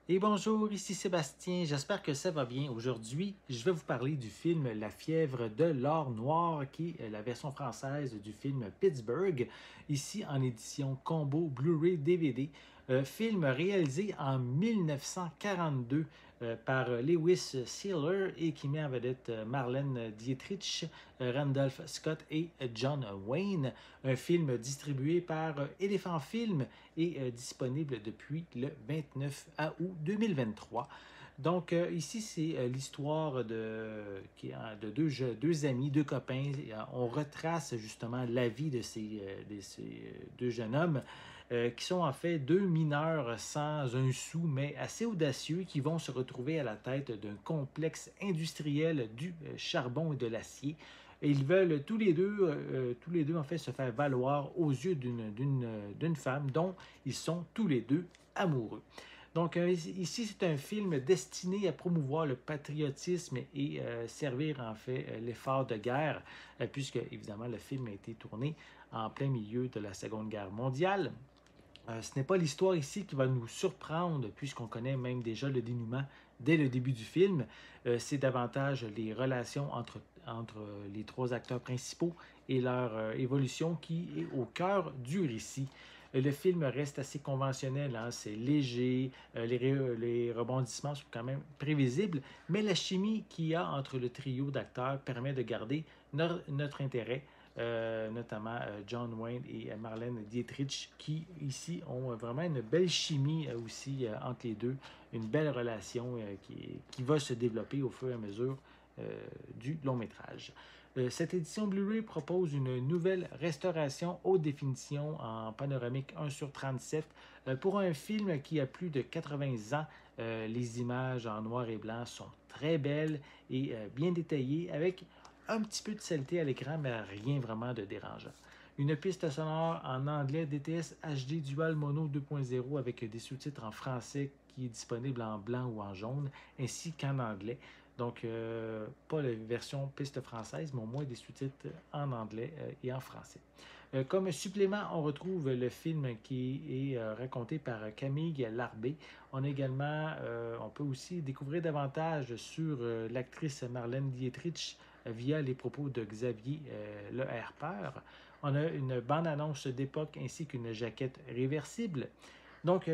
Et bonjour, ici Sébastien, j'espère que ça va bien. Aujourd'hui, je vais vous parler du film La fièvre de l'or noir, qui est la version française du film Pittsburgh, ici en édition combo Blu-ray DVD. Film réalisé en 1942 par Lewis Sealer et qui met en vedette Marlène Dietrich, Randolph Scott et John Wayne. Un film distribué par Elephant Film et disponible depuis le 29 août 2023. Donc, ici, c'est l'histoire de deux amis, deux copains. On retrace justement la vie de ces deux jeunes hommes qui sont en fait deux mineurs sans un sou, mais assez audacieux, qui vont se retrouver à la tête d'un complexe industriel du charbon et de l'acier. Et ils veulent tous les deux en fait se faire valoir aux yeux d'une femme dont ils sont tous les deux amoureux. Donc ici, c'est un film destiné à promouvoir le patriotisme et servir en fait l'effort de guerre, puisque évidemment le film a été tourné en plein milieu de la Seconde Guerre mondiale. Ce n'est pas l'histoire ici qui va nous surprendre, puisqu'on connaît même déjà le dénouement dès le début du film. C'est davantage les relations entre les trois acteurs principaux et leur évolution qui est au cœur du récit. Le film reste assez conventionnel, hein, c'est léger, les rebondissements sont quand même prévisibles, mais la chimie qu'il y a entre le trio d'acteurs permet de garder notre intérêt, notamment John Wayne et Marlène Dietrich, qui ici ont vraiment une belle chimie aussi entre les deux, une belle relation qui va se développer au fur et à mesure du long métrage. Cette édition Blu-ray propose une nouvelle restauration haute définition en panoramique 1 sur 37 pour un film qui a plus de 80 ans. Les images en noir et blanc sont très belles et bien détaillées, avec un petit peu de saleté à l'écran, mais rien vraiment de dérangeant. Une piste sonore en anglais DTS HD Dual Mono 2.0 avec des sous-titres en français qui est disponible en blanc ou en jaune, ainsi qu'en anglais. Donc, pas la version piste française, mais au moins des sous-titres en anglais et en français. Comme supplément, on retrouve le film qui est raconté par Camille Larbé. On peut aussi découvrir davantage sur l'actrice Marlène Dietrich via les propos de Xavier Le Herpeur. On a une bande-annonce d'époque ainsi qu'une jaquette réversible. Donc,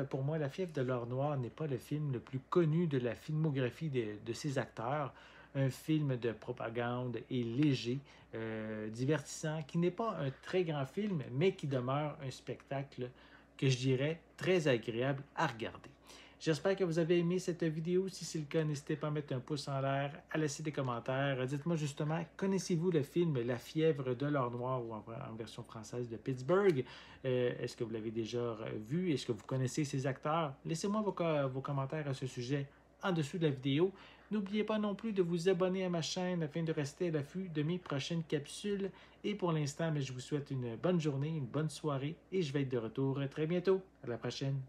pour moi, La fièvre de l'or noir n'est pas le film le plus connu de la filmographie de ces acteurs. Un film de propagande et léger, divertissant, qui n'est pas un très grand film, mais qui demeure un spectacle que je dirais très agréable à regarder. J'espère que vous avez aimé cette vidéo. Si c'est le cas, n'hésitez pas à mettre un pouce en l'air, à laisser des commentaires. Dites-moi justement, connaissez-vous le film La fièvre de l'or noir ou en version française de Pittsburgh? Est-ce que vous l'avez déjà vu? Est-ce que vous connaissez ces acteurs? Laissez-moi vos commentaires à ce sujet en dessous de la vidéo. N'oubliez pas non plus de vous abonner à ma chaîne afin de rester à l'affût de mes prochaines capsules. Et pour l'instant, je vous souhaite une bonne journée, une bonne soirée et je vais être de retour très bientôt. À la prochaine.